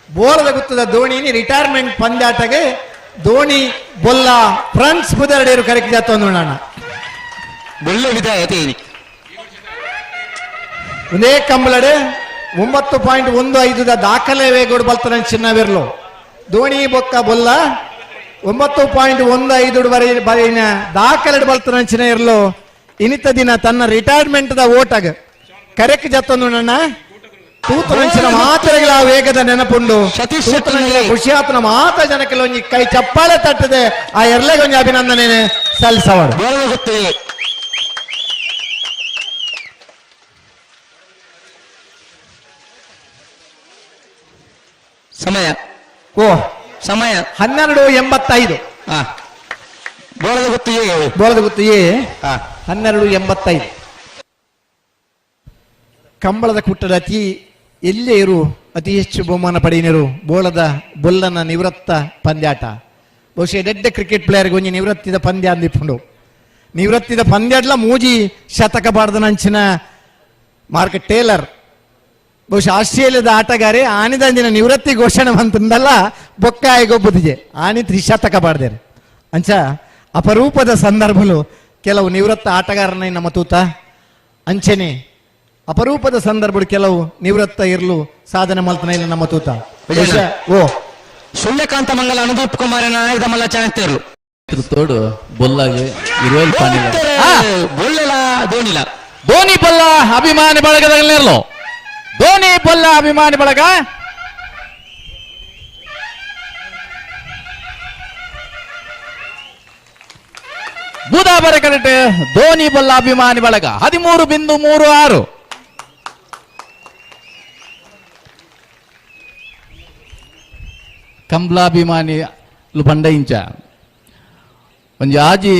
ಬೋಲದ ಗುತ್ತದ ಧೋನಿ ರಿಟೈರ್ಮೆಂಟ್ ಪಂದ್ಯಾಟಗೆ ಧೋನಿ ಬೊಲ್ಲ ಫ್ರಾನ್ಸ್ ಬುಧರಡೇರು ಕರೆಕ್ಟ್ ಜಾತೊಂದು ನಾಣ ಬೊಳ್ಳೆ ವಿಧಾಯತೆ ಒಂದೇ ಕಂಬಳಡೆ 9.15 ದಾಖಲೆ ವೇಗೋಡು ಬಲ್ತನ ಚಿನ್ನವಿರ್ಲು ಧೋನಿ ಬೊಕ್ಕ ಬೊಲ್ಲ 9.15 ಬರೀನ ದಾಖಲೆ ಬಲ್ತನ ಚಿನ್ನ ಇರ್ಲು ಇನಿತ ದಿನ ತನ್ನ ರಿಟೈರ್ಮೆಂಟ್ ದ ಓಟಗ್ ಕರೆಕ್ಟ್ ಜತ್ತೊಂದು ನನ್ನ ತೂತರಂಚಿನ ಮಾತರೆಗಳ ವೇಗದ ನೆನಪುಂಡು ಖುಷಿ ಆತನ ಮಾತ ಜನಕ್ಕೆ ಒಂಜಿ ಕೈ ಚಪ್ಪಾಳೆ ತಟ್ಟದೆ ಆ ಎರಲೆಗೆ ಒಂಜಿ ಅಭಿನಂದನೆ ಸಲ್ಲಿಸವಾಡು. ಸಮಯ ಸಮಯ 12:85. ಬೋಳದ ಗುತ್ತು ಎ 12:85. ಕಂಬಳದ ಕುಟ್ಟದ ಅತಿ ಎಲ್ಲೇ ಇರು ಅತಿ ಹೆಚ್ಚು ಬಹುಮಾನ ಪಡೆಯಿನರು ಬೊಲ್ಲನ ನಿವೃತ್ತ ಪಂದ್ಯಾಟ. ಬಹುಶಃ ದೊಡ್ಡ ಕ್ರಿಕೆಟ್ ಪ್ಲೇಯರ್ಗೆ ಒಂಜಿ ನಿವೃತ್ತಿದ ಪಂದ್ಯ ಅಂದಿಪ್ಪುಂಡು. ನಿವೃತ್ತಿದ ಪಂದ್ಯಡ್ಲ ಮೂಜಿ ಶತಕ ಬಾರ್ದ ನಂಚಿನ ಮಾರ್ಕ್ ಟೇಲರ್ ಬಹುಶಃ ಆಸ್ಟ್ರೇಲಿಯಾದ ಆಟಗಾರೆ ಆನಿದಂದಿನ ನಿವೃತ್ತಿ ಘೋಷಣೆ ಬಂತಂದಲ್ಲ ಬೊಕ್ಕಾಯಿಗೊಬ್ಬುದಿಗೆ ಆನಿ ತ್ರಿಶತಕ ಬಾಡ್ದೇರು ಅಂಚ ಅಪರೂಪದ ಸಂದರ್ಭಲು ಕೆಲವು ನಿವೃತ್ತ ಆಟಗಾರನ ನಮ್ಮ ತೂತ ಅಂಚನೆ ಅಪರೂಪದ ಸಂದರ್ಭ ಕೆಲವು ನಿವೃತ್ತ ಇರ್ಲು ಸಾಧನೆ ಮಲ್ತನ ಇಲ್ಲ ನಮ್ಮ ತೂತ ಸೂರ್ಯಕಾಂತ ಮಂಗಲ ಅನುದೀಪ್ ಕುಮಾರನ ಆಯ್ದ ಮಲ್ಲ ಚಾಣಕ್ಯರು ತೋಡು ಬೊಲ್ಲಾಗೆ ಬೊಳ್ಳೆಲ ಧೋನಿಲ ಧೋನಿ ಬೊಲ್ಲ ಅಭಿಮಾನಿ ಬಳಗದಲ್ಲಿರಲು ಧೋನಿ ಬೊಲ್ಲ ಅಭಿಮಾನಿ ಬಳಗ ಬೂದಾಬರ ಕರೆಕ್ಟ್. ಧೋನಿ ಬೊಲ್ಲ ಅಭಿಮಾನಿ ಬಳಗ 13.36. ಕಂಬ್ಲಾಭಿಮಾನಿ ಬಂಡ ಇಂಚ ಒಂಜಿ ಆಜಿ